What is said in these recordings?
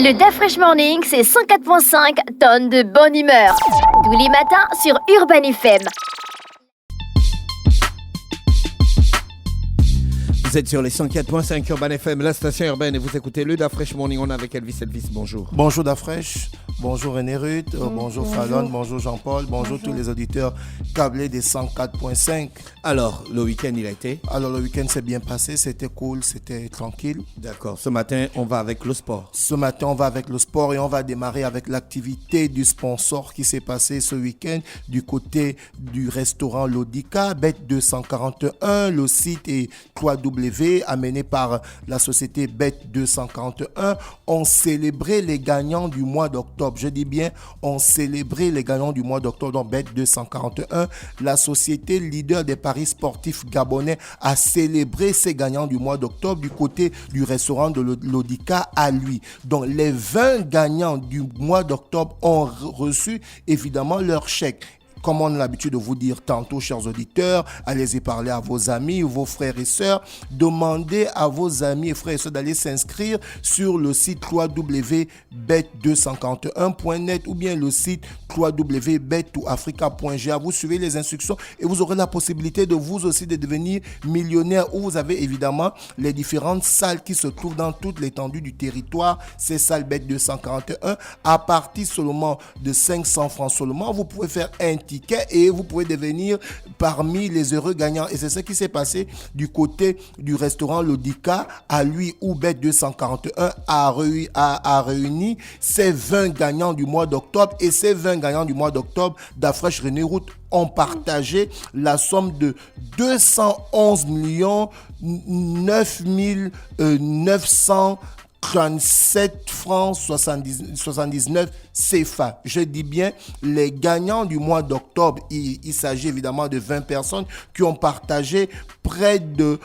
Le DaFresh Morning, c'est 104.5 tonnes de bonne humeur. Tous les matins sur Urban FM. Vous êtes sur les 104.5 Urban FM, la station urbaine, et vous écoutez le DaFresh Morning. On est avec Elvis. Elvis, bonjour. Bonjour DaFresh, bonjour René Ruth, bonjour Fallon, bonjour Jean-Paul, bonjour tous les auditeurs câblés des 104.5. Alors, le week-end, il a été? Alors, le week-end s'est bien passé, c'était cool, c'était tranquille. D'accord. Ce matin, on va avec le sport. Ce matin, on va avec le sport et on va démarrer avec l'activité du sponsor qui s'est passé ce week-end du côté du restaurant Lodica, Bet 241. Le site est www amené par la société Bet 241. On célébrait les gagnants du mois d'octobre. Je dis bien, on célébrait les gagnants du mois d'octobre dans Bet 241. La société leader des paris sportifs gabonais a célébré ses gagnants du mois d'octobre du côté du restaurant de Lodica à lui. Donc, les 20 gagnants du mois d'octobre ont reçu évidemment leur chèque. Comme on a l'habitude de vous dire tantôt, chers auditeurs, allez-y parler à vos amis, vos frères et sœurs. Demandez à vos amis et frères et sœurs d'aller s'inscrire sur le site www.bet251.net ou bien le site www.bet2africa.ga. Vous suivez les instructions et vous aurez la possibilité de vous aussi de devenir millionnaire, où vous avez évidemment les différentes salles qui se trouvent dans toute l'étendue du territoire. Ces salles Bet 241, à partir seulement de 500 francs seulement, vous pouvez faire un ticket et vous pouvez devenir parmi les heureux gagnants. Et c'est ce qui s'est passé du côté du restaurant Lodica à lui, où Bet 241 a réuni ces 20 gagnants du mois d'octobre. Et ces 20 gagnants du mois d'octobre, DaFresh René Route, ont partagé la somme de 211 9 937 francs 79 CFA. Je dis bien les gagnants du mois d'octobre. Il s'agit évidemment de 20 personnes qui ont partagé près de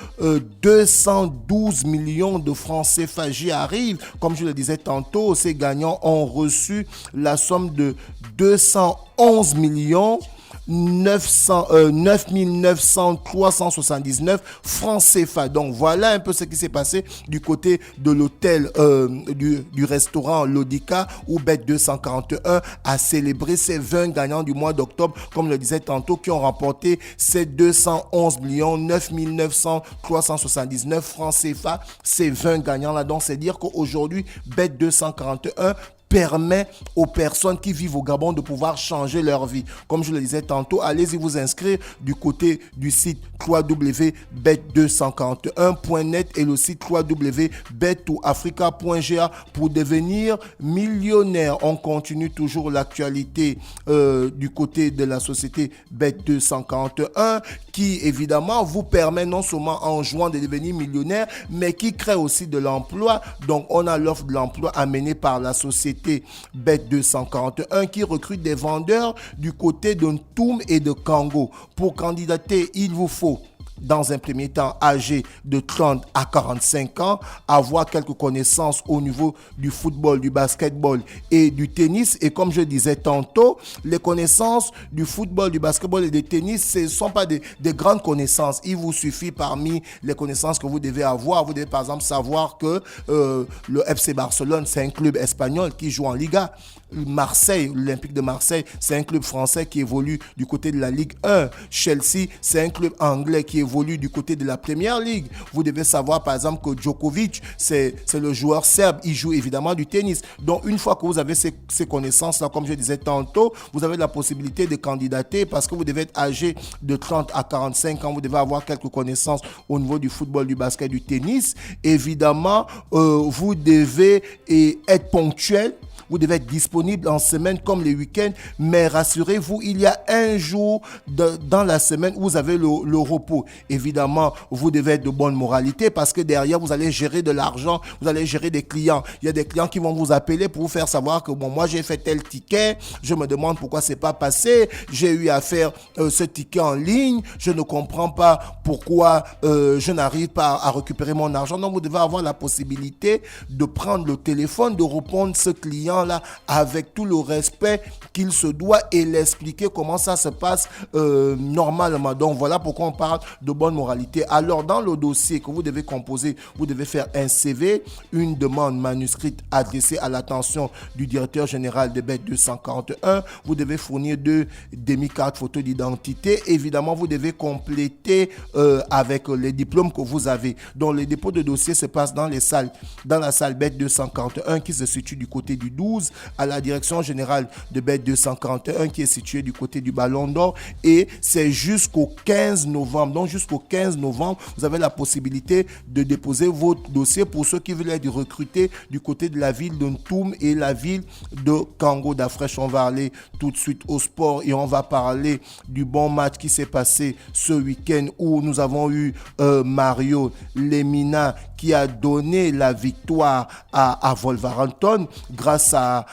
212 millions de francs CFA. J'y arrive. Comme je le disais tantôt, ces gagnants ont reçu la somme de 211 millions 9 379 francs CFA. Donc voilà un peu ce qui s'est passé du côté de l'hôtel du restaurant Lodica, où Bet 241 a célébré ses 20 gagnants du mois d'octobre, comme le disait tantôt, qui ont remporté ces 211 9 379 francs CFA. Ces 20 gagnants-là, donc c'est dire qu'aujourd'hui, Bet 241 permet aux personnes qui vivent au Gabon de pouvoir changer leur vie. Comme je le disais tantôt, allez-y vous inscrire du côté du site www.bet241.net et le site www.bet2africa.ga pour devenir millionnaire. On continue toujours l'actualité du côté de la société Bet241 qui évidemment vous permet non seulement en jouant de devenir millionnaire, mais qui crée aussi de l'emploi. Donc on a l'offre de l'emploi amenée par la société Bet 241 qui recrute des vendeurs du côté de Ntoum et de Kango. Pour candidater, il vous faut dans un premier temps âgé de 30 à 45 ans, avoir quelques connaissances au niveau du football, du basketball et du tennis. Et comme je disais tantôt, les connaissances du football, du basketball et du tennis, ce ne sont pas des grandes connaissances. Il vous suffit parmi les connaissances que vous devez avoir. Vous devez par exemple savoir que le FC Barcelone, c'est un club espagnol qui joue en Liga. Marseille, l'Olympique de Marseille, c'est un club français qui évolue du côté de la Ligue 1. Chelsea, c'est un club anglais qui évolue du côté de la Premier League. Vous devez savoir par exemple que Djokovic, c'est le joueur serbe. Il joue évidemment du tennis. Donc une fois que vous avez ces connaissances-là, comme je disais tantôt, vous avez la possibilité de candidater parce que vous devez être âgé de 30 à 45 ans. Vous devez avoir quelques connaissances au niveau du football, du basket, du tennis. Évidemment, vous devez être ponctuel. Vous devez être disponible en semaine comme les week-ends, mais rassurez-vous, il y a un jour dans la semaine où vous avez le repos. Évidemment, vous devez être de bonne moralité parce que derrière, vous allez gérer de l'argent, vous allez gérer des clients. Il y a des clients qui vont vous appeler pour vous faire savoir que bon, moi j'ai fait tel ticket, je me demande pourquoi c'est pas passé, j'ai eu à faire ce ticket en ligne, je ne comprends pas pourquoi je n'arrive pas à récupérer mon argent. Donc, vous devez avoir la possibilité de prendre le téléphone, de répondre ce client gens-là avec tout le respect qu'il se doit et l'expliquer comment ça se passe normalement. Donc voilà pourquoi on parle de bonne moralité. Alors dans le dossier que vous devez composer, vous devez faire un CV, une demande manuscrite adressée à l'attention du directeur général de BET 241. Vous devez fournir 2 demi-cartes photos d'identité. Évidemment, vous devez compléter avec les diplômes que vous avez. Donc les dépôts de dossier se passent dans la salle BET 241 qui se situe du côté du 12, à la direction générale de BET 241 qui est située du côté du Ballon d'Or, et c'est jusqu'au 15 novembre. Donc jusqu'au 15 novembre, vous avez la possibilité de déposer votre dossier pour ceux qui veulent être recrutés du côté de la ville de Ntoum et la ville de Kango d'Afresh. On va aller tout de suite au sport et on va parler du bon match qui s'est passé ce week-end où nous avons eu Mario Lemina qui a donné la victoire à Wolverhampton grâce à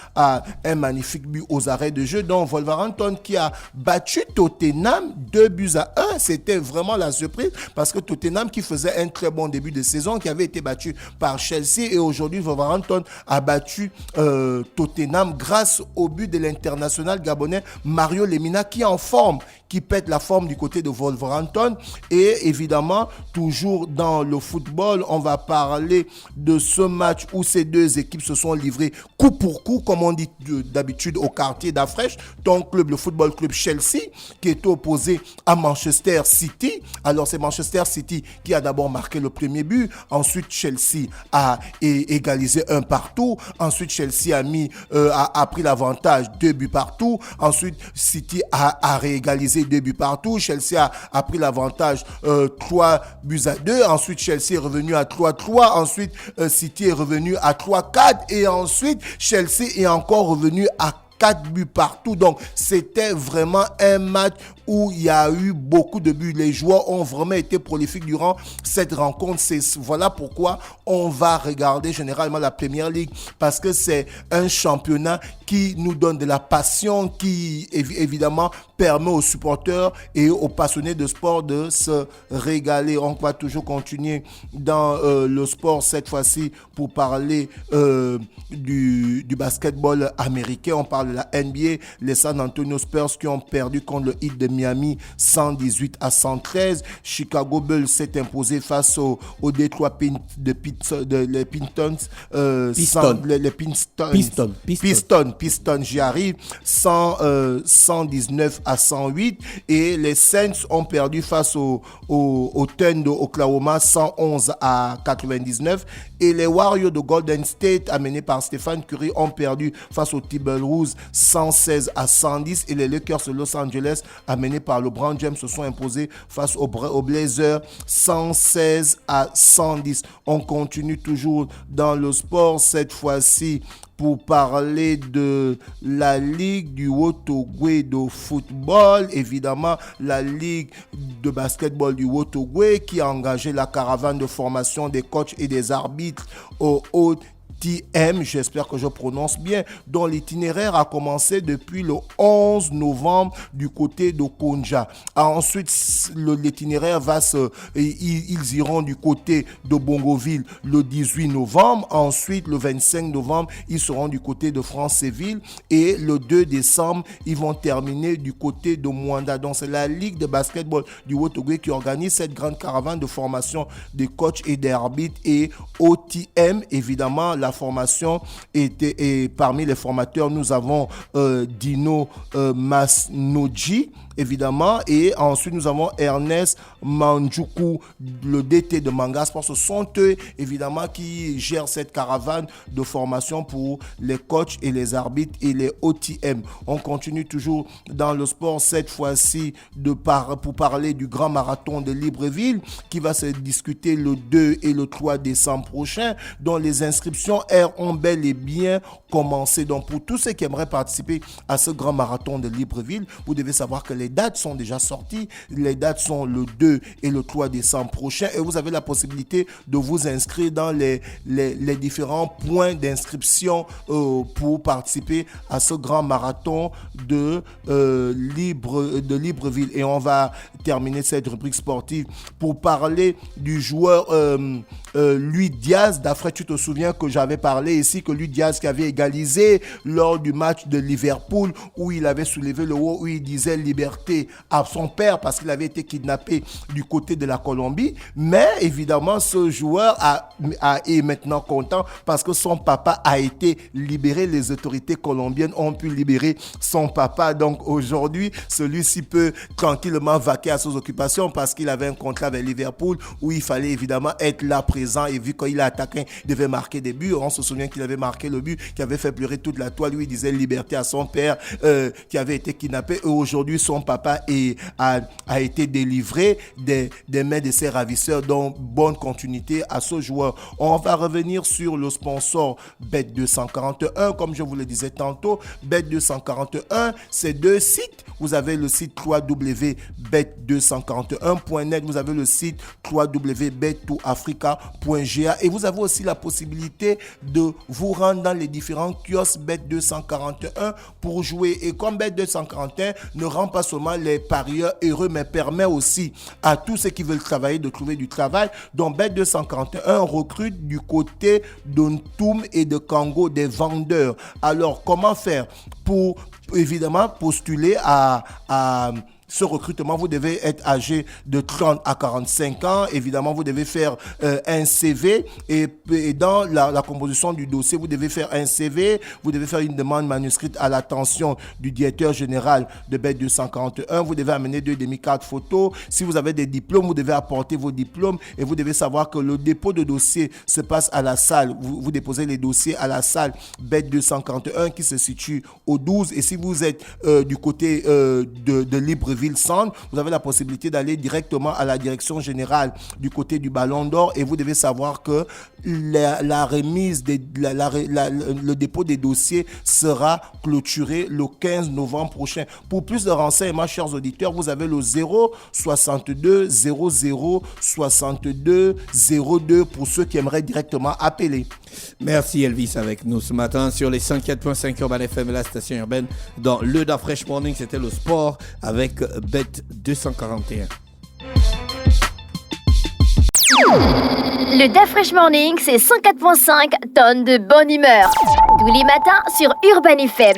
un magnifique but aux arrêts de jeu. Donc Wolverhampton qui a battu Tottenham 2-1. C'était vraiment la surprise parce que Tottenham qui faisait un très bon début de saison, qui avait été battu par Chelsea, et aujourd'hui Wolverhampton a battu Tottenham grâce au but de l'international gabonais Mario Lemina qui est en forme, qui pète la forme du côté de Wolverhampton. Et évidemment, toujours dans le football, on va parler de ce match où ces deux équipes se sont livrées coup pour coup, comme on dit d'habitude au quartier d'Afresh. Ton club, le football club Chelsea, qui est opposé à Manchester City. Alors c'est Manchester City qui a d'abord marqué le premier but. Ensuite, Chelsea a égalisé 1 partout. Ensuite, Chelsea a pris l'avantage 2 buts partout. Ensuite, City a réégalisé 2 buts partout. Chelsea a pris l'avantage 3-2. Ensuite, Chelsea est revenu à 3-3. Ensuite, City est revenu à 3-4. Et ensuite, Chelsea est encore revenu à 4 buts partout. Donc, c'était vraiment un match où il y a eu beaucoup de buts. Les joueurs ont vraiment été prolifiques durant cette rencontre. Voilà pourquoi on va regarder généralement la Premier League, parce que c'est un championnat qui nous donne de la passion, qui évidemment permet aux supporters et aux passionnés de sport de se régaler. On va toujours continuer dans le sport cette fois-ci pour parler du basketball américain. On parle de la NBA, les San Antonio Spurs qui ont perdu contre le Heat de Miami 118-113. Chicago Bulls s'est imposé face au Detroit Pistons, j'y arrive, 119-108. Et les Saints ont perdu face au Thunder de Oklahoma 111-99. Et les Warriors de Golden State, amenés par Stephen Curry, ont perdu face aux Timberwolves 116-110. Et les Lakers de Los Angeles, amenés par LeBron James, se sont imposés face aux Blazers 116-110. On continue toujours dans le sport, cette fois-ci pour parler de la Ligue du Haut-Ogooué de football. Évidemment, la Ligue de basketball du Haut-Ogooué qui a engagé la caravane de formation des coachs et des arbitres au TM, j'espère que je prononce bien, dont l'itinéraire a commencé depuis le 11 novembre du côté de Konja. Ensuite, l'itinéraire ils iront du côté de Bongoville le 18 novembre. Ensuite, le 25 novembre, ils seront du côté de Franceville. Et le 2 décembre, ils vont terminer du côté de Mwanda. Donc, c'est la Ligue de basketball du Haut-Ogooué qui organise cette grande caravane de formation des coachs et des arbitres. Et OTM, évidemment, la formation et parmi les formateurs, nous avons Dino Masnoji, évidemment, et ensuite nous avons Ernest Manjuku, le DT de Manga Sport. Ce sont eux, évidemment, qui gèrent cette caravane de formation pour les coachs et les arbitres et les OTM. On continue toujours dans le sport, cette fois-ci pour parler du grand marathon de Libreville qui va se discuter le 2 et le 3 décembre prochain, dont les inscriptions ont bel et bien commencé. Donc pour tous ceux qui aimeraient participer à ce grand marathon de Libreville, vous devez savoir que les dates sont déjà sorties. Les dates sont le 2 et le 3 décembre prochain et vous avez la possibilité de vous inscrire dans les différents points d'inscription pour participer à ce grand marathon de Libreville. Et on va terminer cette rubrique sportive pour parler du joueur Luis Diaz. D'après, tu te souviens que j'avais parlé ici que Luis Diaz qui avait égalisé lors du match de Liverpool où il avait soulevé le haut, où il disait liberté à son père parce qu'il avait été kidnappé du côté de la Colombie. Mais évidemment, ce joueur est maintenant content parce que son papa a été libéré. Les autorités colombiennes ont pu libérer son papa. Donc aujourd'hui, celui-ci peut tranquillement vaquer à ses occupations parce qu'il avait un contrat avec Liverpool où il fallait évidemment être là présent, et vu qu'il est attaquant, il devait marquer des buts. On se souvient qu'il avait marqué le but qui avait fait pleurer toute la toile. Lui, il disait liberté à son père qui avait été kidnappé. Et aujourd'hui, son papa a été délivré des mains de ses ravisseurs. Donc, bonne continuité à ce joueur. On va revenir sur le sponsor Bet241. Comme je vous le disais tantôt, Bet241, c'est 2 sites. Vous avez le site www.bet241.net. Vous avez le site www.bet2africa.ga. Et vous avez aussi la possibilité de vous rendre dans les différents kiosques Bet241 pour jouer. Et comme Bet241 ne rend pas seulement les parieurs heureux, mais permet aussi à tous ceux qui veulent travailler de trouver du travail. Donc Bet241 recrute du côté d'Ontoum et de Congo des vendeurs. Alors comment faire pour évidemment postuler à ce recrutement? Vous devez être âgé de 30 à 45 ans. Évidemment, vous devez faire un CV et dans la composition du dossier, vous devez faire un CV, vous devez faire une demande manuscrite à l'attention du directeur général de Bet241. Vous devez amener 2 demi-cartes photos. Si vous avez des diplômes, vous devez apporter vos diplômes et vous devez savoir que le dépôt de dossier se passe à la salle. Vous déposez les dossiers à la salle Bet241 qui se situe au 12. Et si vous êtes du côté de Libreville-Centre, vous avez la possibilité d'aller directement à la direction générale du côté du Ballon d'Or et vous devez savoir que la remise, le dépôt des dossiers sera clôturé le 15 novembre prochain. Pour plus de renseignements, chers auditeurs, vous avez le 062 00 62 02 pour ceux qui aimeraient directement appeler. Merci Elvis avec nous ce matin sur les 104.5 Urban FM, la station urbaine. Dans le Da Fresh Morning, c'était le sport avec Bet241. Le Da Fresh Morning, c'est 104.5 tonnes de bonne humeur. Tous les matins sur Urban FM.